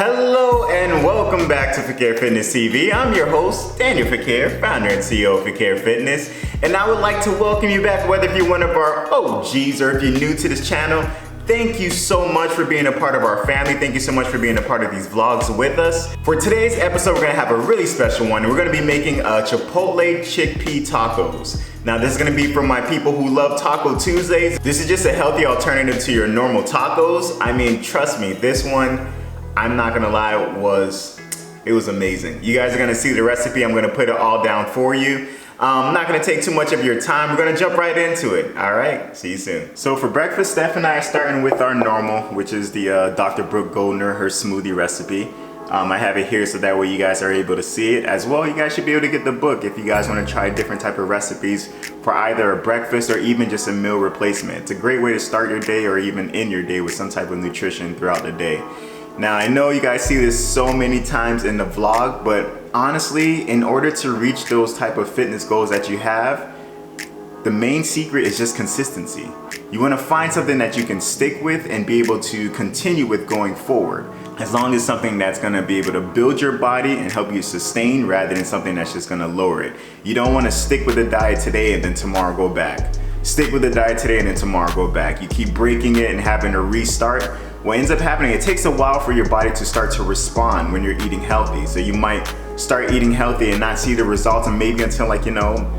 Hello and welcome back to Fequiere Fitness TV. I'm your host, Daniel Fequiere, founder and CEO of Fequiere Fitness. And I would like to welcome you back, whether if you're one of our OGs or if you're new to this channel. Thank you so much for being a part of our family. Thank you so much for being a part of these vlogs with us. For today's episode, we're gonna have a really special one. We're gonna be making Chipotle chickpea tacos. Now this is gonna be for my people who love Taco Tuesdays. This is just a healthy alternative to your normal tacos. I mean, trust me, this one, I'm not gonna lie, it was amazing. You guys are gonna see the recipe. I'm gonna put it all down for you. I'm not gonna take too much of your time. We're gonna jump right into it. All right, see you soon. So for breakfast, Steph and I are starting with our normal, which is the Dr. Brooke Goldner, her smoothie recipe. I have it here so that way you guys are able to see it. As well, you guys should be able to get the book if you guys wanna try different type of recipes for either a breakfast or even just a meal replacement. It's a great way to start your day or even end your day with some type of nutrition throughout the day. Now, I know you guys see this so many times in the vlog, but honestly, in order to reach those type of fitness goals that you have, the main secret is just consistency. You wanna find something that you can stick with and be able to continue with going forward. As long as something that's gonna be able to build your body and help you sustain rather than something that's just gonna lower it. You don't wanna stick with a diet today and then tomorrow go back. Stick with the diet today and then tomorrow go back. You keep breaking it and having to restart. What ends up happening, it takes a while for your body to start to respond when you're eating healthy. So you might start eating healthy and not see the results and maybe until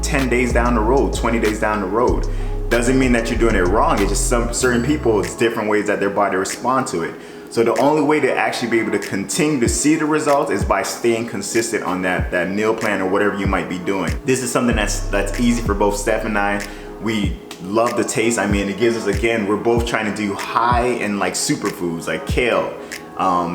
10 days down the road, 20 days down the road. Doesn't mean that you're doing it wrong. It's just certain people, it's different ways that their body respond to it. So the only way to actually be able to continue to see the results is by staying consistent on that meal plan or whatever you might be doing. This is something that's easy for both Steph and I. We love the taste. I mean, it gives us, again, we're both trying to do high in superfoods like kale,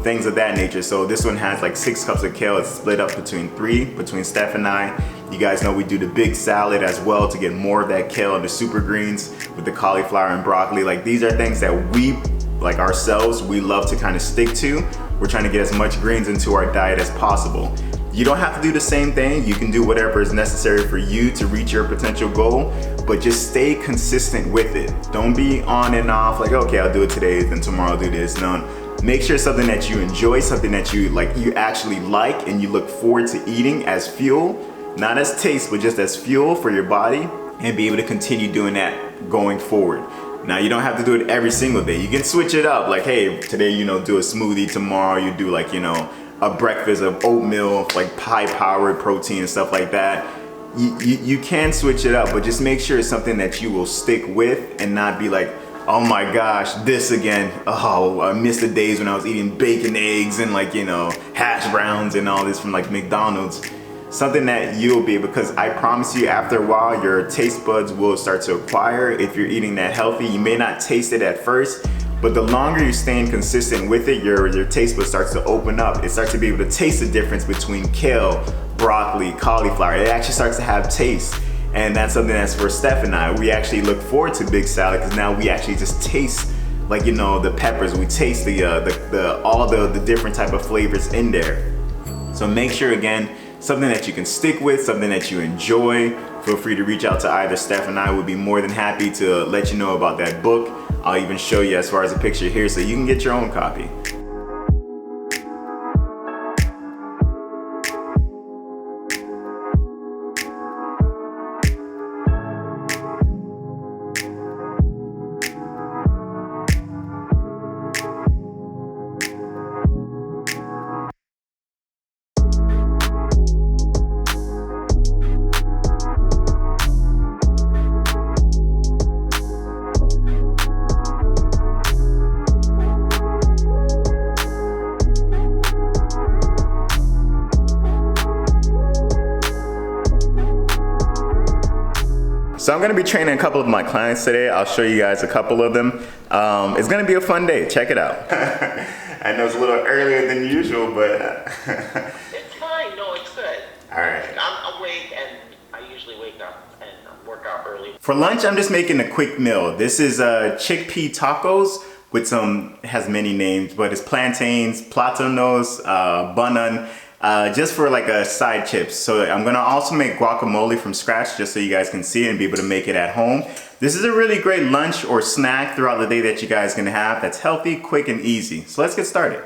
things of that nature. So this one has 6 cups of kale. It's split up between Steph and I. You guys know we do the big salad as well to get more of that kale and the super greens with the cauliflower and broccoli. These are things that we, ourselves, we love to kind of stick to. We're trying to get as much greens into our diet as possible. You don't have to do the same thing. You can do whatever is necessary for you to reach your potential goal, but just stay consistent with it. Don't be on and off okay, I'll do it today, then tomorrow I'll do this. No, make sure it's something that you enjoy, something that you actually like and you look forward to eating as fuel, not as taste, but just as fuel for your body, and be able to continue doing that going forward. Now, you don't have to do it every single day. You can switch it up. Hey, today, do a smoothie. Tomorrow, you do a breakfast of oatmeal, high-powered protein and stuff like that. You can switch it up, but just make sure it's something that you will stick with and not be oh my gosh, this again. Oh, I missed the days when I was eating bacon, eggs, and hash browns and all this from McDonald's. Something that you'll be, because I promise you, after a while, your taste buds will start to acquire. If you're eating that healthy, you may not taste it at first, but the longer you're staying consistent with it, your taste bud starts to open up. It starts to be able to taste the difference between kale, broccoli, cauliflower. It actually starts to have taste. And that's something that's for Steph and I. We actually look forward to big salad because now we actually just taste the peppers. We taste all the different type of flavors in there. So make sure, again, something that you can stick with, something that you enjoy. Feel free to reach out to either Steph and I. Would be more than happy to let you know about that book. I'll even show you as far as a picture here so you can get your own copy. So I'm gonna be training a couple of my clients today. I'll show you guys a couple of them. It's gonna be a fun day, check it out. I know it's a little earlier than usual, but. It's fine, no, it's good. All right. I'm awake and I usually wake up and work out early. For lunch, I'm just making a quick meal. This is chickpea tacos with has many names, but it's plantains, platanos, banan, just for a side chips. So I'm gonna also make guacamole from scratch just so you guys can see it and be able to make it at home. This is a really great lunch or snack throughout the day that you guys can have that's healthy, quick, and easy. So let's get started.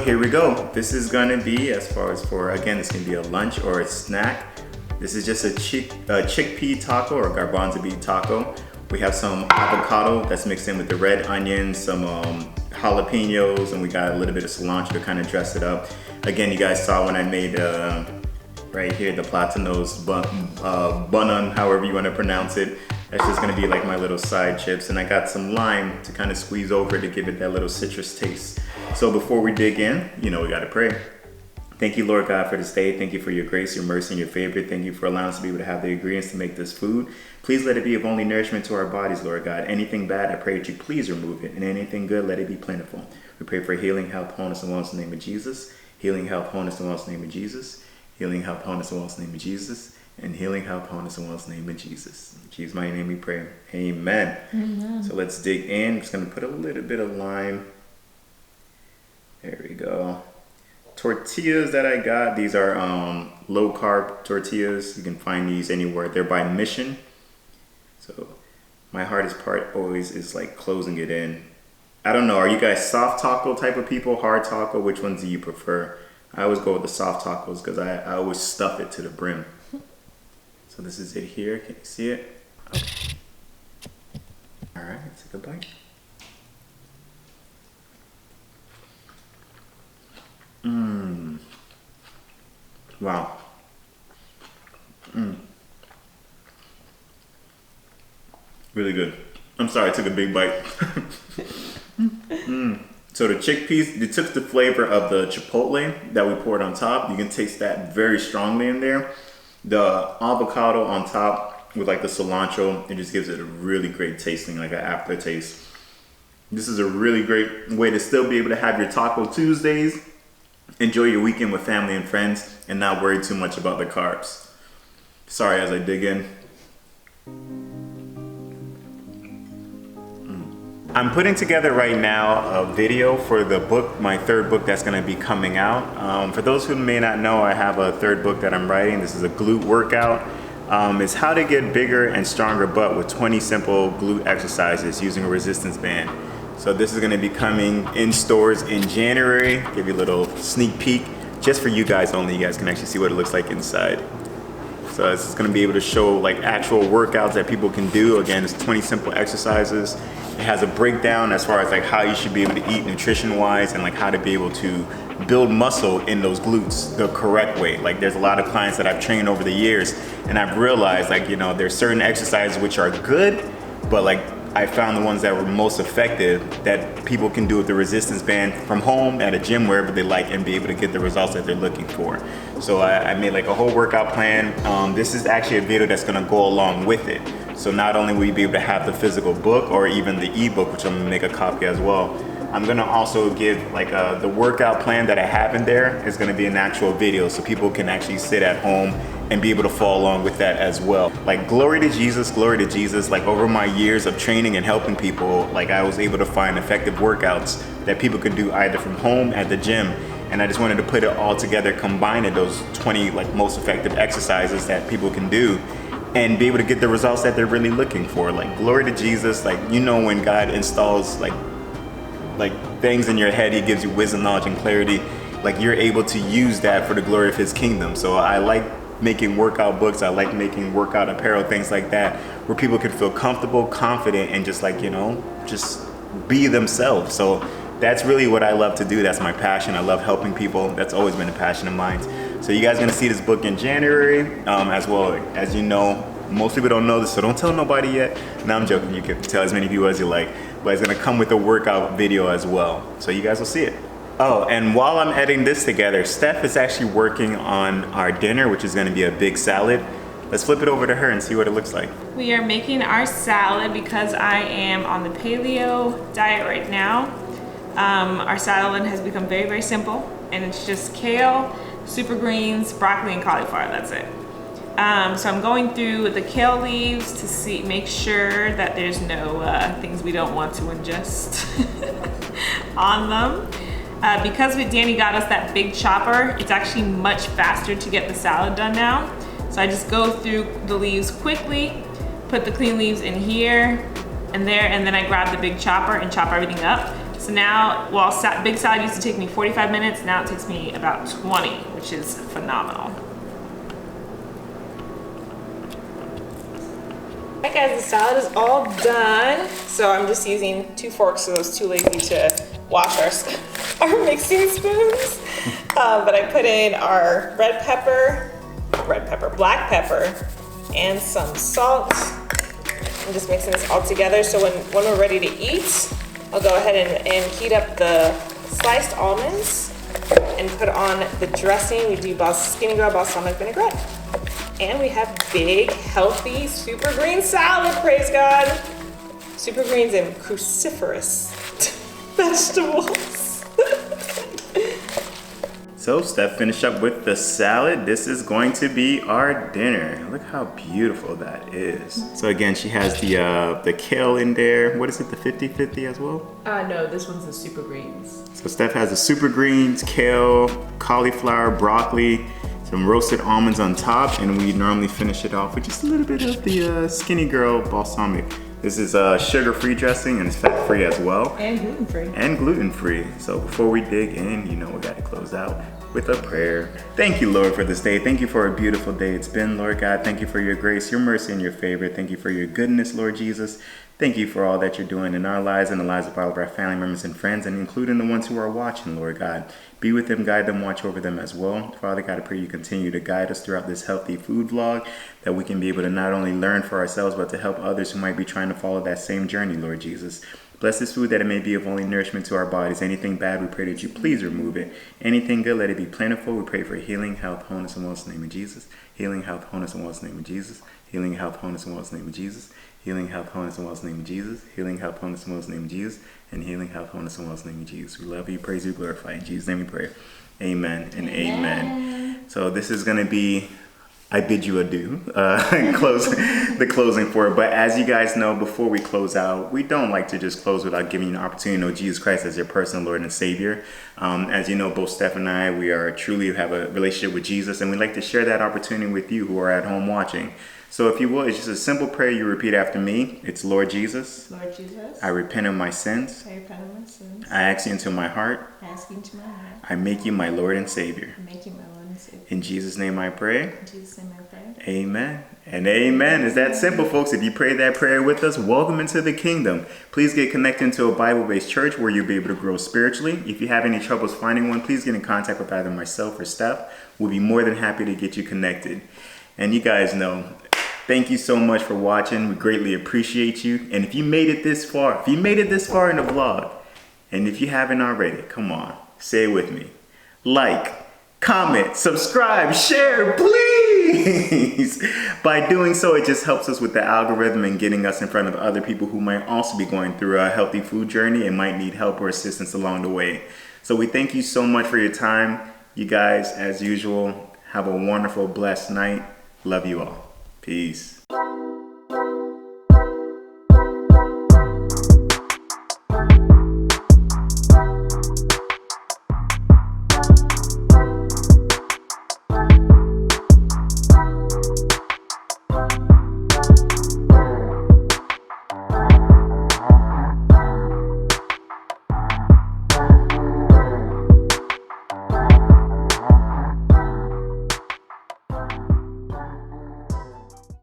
here we go. This is gonna be, as far as for, again, this can be a lunch or a snack. This is just a chickpea taco or garbanzo bean taco. We have some avocado that's mixed in with the red onions, some jalapenos, and we got a little bit of cilantro to kind of dress it up. Again, you guys saw when I made right here the platanos banan, however you want to pronounce it. That's just gonna be like my little side chips, and I got some lime to kind of squeeze over to give it that little citrus taste. So before we dig in, you know we gotta pray. Thank you, Lord God, for this day. Thank you for your grace, your mercy, and your favor. Thank you for allowing us to be able to have the ingredients to make this food. Please let it be of only nourishment to our bodies, Lord God. Anything bad, I pray that you please remove it. And anything good, let it be plentiful. We pray for healing, health, wholeness, and wellness in the name of Jesus. Healing, health, wholeness, and wellness in the name of Jesus. Healing, health, wholeness, and wellness in the name of Jesus. And healing, health, wholeness, and wellness in the name of Jesus. In Jesus' mighty name we pray. Amen. Amen. So let's dig in. I'm just going to put a little bit of lime. There we go. Tortillas that I got, these are low carb tortillas. You can find these anywhere. They're by Mission. So my hardest part always is like closing it in. I don't know, are you guys soft taco type of people, hard taco? Which ones do you prefer? I always go with the soft tacos because I always stuff it to the brim. So this is it here. Can you see it? Okay. All right, let's take a bite. Mmm. Wow. Mmm. Really good. I'm sorry, I took a big bite. Mmm. So the chickpeas, it took the flavor of the chipotle that we poured on top. You can taste that very strongly in there. The avocado on top with like the cilantro, it just gives it a really great tasting, like an aftertaste. This is a really great way to still be able to have your Taco Tuesdays, enjoy your weekend with family and friends, and not worry too much about the carbs. Sorry as I dig in. I'm putting together right now a video for the book, my third book that's going to be coming out. For those who may not know, I have a third book that I'm writing. This is a glute workout. It's how to get bigger and stronger butt with 20 simple glute exercises using a resistance band. So this is going to be coming in stores in January. Give you a little sneak peek just for you guys only. You guys can actually see what it looks like inside. So this is going to be able to show like actual workouts that people can do. Again, it's 20 simple exercises. It has a breakdown as far as like how you should be able to eat nutrition wise and like how to be able to build muscle in those glutes the correct way. Like there's a lot of clients that I've trained over the years and I've realized like, you know, there's certain exercises which are good, but like I found the ones that were most effective that people can do with the resistance band from home, at a gym, wherever they like, and be able to get the results that they're looking for. So I made like a whole workout plan. This is actually a video that's gonna go along with it. So not only will you be able to have the physical book or even the ebook, which I'm gonna make a copy as well, I'm gonna also give like the workout plan that I have in there is gonna be an actual video so people can actually sit at home and be able to follow along with that as well. Like glory to Jesus, glory to Jesus. Like over my years of training and helping people, like I was able to find effective workouts that people could do either from home, at the gym, and I just wanted to put it all together, combine it, those 20 like most effective exercises that people can do and be able to get the results that they're really looking for. Like glory to Jesus, like you know when God installs like things in your head, he gives you wisdom, knowledge, and clarity, like you're able to use that for the glory of his kingdom. So I like making workout books, I like making workout apparel, things like that, where people can feel comfortable, confident, and just like, you know, just be themselves. So that's really what I love to do. That's my passion. I love helping people. That's always been a passion of mine. So you guys are gonna see this book in January, as well. As you know, most people don't know this, so don't tell nobody yet. No, I'm joking, you can tell as many people as you like, but it's gonna come with a workout video as well. So you guys will see it. Oh, and while I'm editing this together, Steph is actually working on our dinner, which is gonna be a big salad. Let's flip it over to her and see what it looks like. We are making our salad because I am on the paleo diet right now. Our salad has become very, very simple, and it's just kale, super greens, broccoli, and cauliflower, that's it. So I'm going through the kale leaves to make sure that there's no things we don't want to ingest on them. Because Danny got us that big chopper, it's actually much faster to get the salad done now. So I just go through the leaves quickly, put the clean leaves in here and there, and then I grab the big chopper and chop everything up. So now, while big salad used to take me 45 minutes, now it takes me about 20, which is phenomenal. Alright guys, the salad is all done. So I'm just using 2 forks, so I was too lazy to wash our mixing spoons. But I put in our black pepper, and some salt. I'm just mixing this all together, so when we're ready to eat, I'll go ahead and heat up the sliced almonds and put on the dressing. We do Skinny Girl balsamic vinaigrette. And we have big, healthy, super green salad, praise God. Super greens and cruciferous vegetables. So Steph finished up with the salad. This is going to be our dinner. Look how beautiful that is. So again, she has the kale in there. What is it, the 50-50 as well? No, this one's the super greens. So Steph has the super greens, kale, cauliflower, broccoli, some roasted almonds on top, and we normally finish it off with just a little bit of the Skinny Girl balsamic. This is sugar-free dressing and it's fat-free as well. And gluten-free. And gluten-free. So before we dig in, you know we gotta close out with a prayer. Thank you, Lord, for this day. Thank you for a beautiful day it's been, Lord God. Thank you for your grace, your mercy, and your favor. Thank you for your goodness, Lord Jesus. Thank you for all that you're doing in our lives and the lives of all of our family members and friends, and including the ones who are watching, Lord God. Be with them, guide them, watch over them as well. Father God, I pray you continue to guide us throughout this healthy food vlog, that we can be able to not only learn for ourselves, but to help others who might be trying to follow that same journey, Lord Jesus. Bless this food that it may be of only nourishment to our bodies. Anything bad, we pray that you please remove it. Anything good, let it be plentiful. We pray for healing, health, wholeness, and wellness in the name of Jesus. Healing, health, wholeness, and wellness in the name of Jesus. Healing, health, wholeness, and wellness in the name of Jesus. Healing, health, wholeness, and wellness in the name of Jesus. Healing, health, wholeness, and wellness in the name of Jesus. And healing, health, wholeness, and wellness in the name of Jesus. We love you, praise you, glorify. In Jesus' name we pray. Amen and amen. So this is going to be, I bid you adieu, the closing for it. But as you guys know, before we close out, we don't like to just close without giving you an opportunity to know Jesus Christ as your personal Lord and Savior. As you know, both Steph and I, we are truly have a relationship with Jesus, and we'd like to share that opportunity with you who are at home watching. So if you will, it's just a simple prayer you repeat after me. It's Lord Jesus. Lord Jesus. I repent of my sins. I repent of my sins. I ask you into my heart. I ask you into my heart. I make you my Lord and Savior. I make you my Lord and Savior. In Jesus' name I pray. In Jesus' name I pray. Amen and amen. It's that simple, folks. If you pray that prayer with us, welcome into the kingdom. Please get connected to a Bible-based church where you'll be able to grow spiritually. If you have any troubles finding one, please get in contact with either myself or Steph. We'll be more than happy to get you connected. And you guys know, thank you so much for watching. We greatly appreciate you. And if you made it this far, in the vlog, and if you haven't already, come on, say it with me. Like, comment, subscribe, share, please. By doing so, it just helps us with the algorithm and getting us in front of other people who might also be going through a healthy food journey and might need help or assistance along the way. So we thank you so much for your time. You guys, as usual, have a wonderful, blessed night. Love you all. Peace.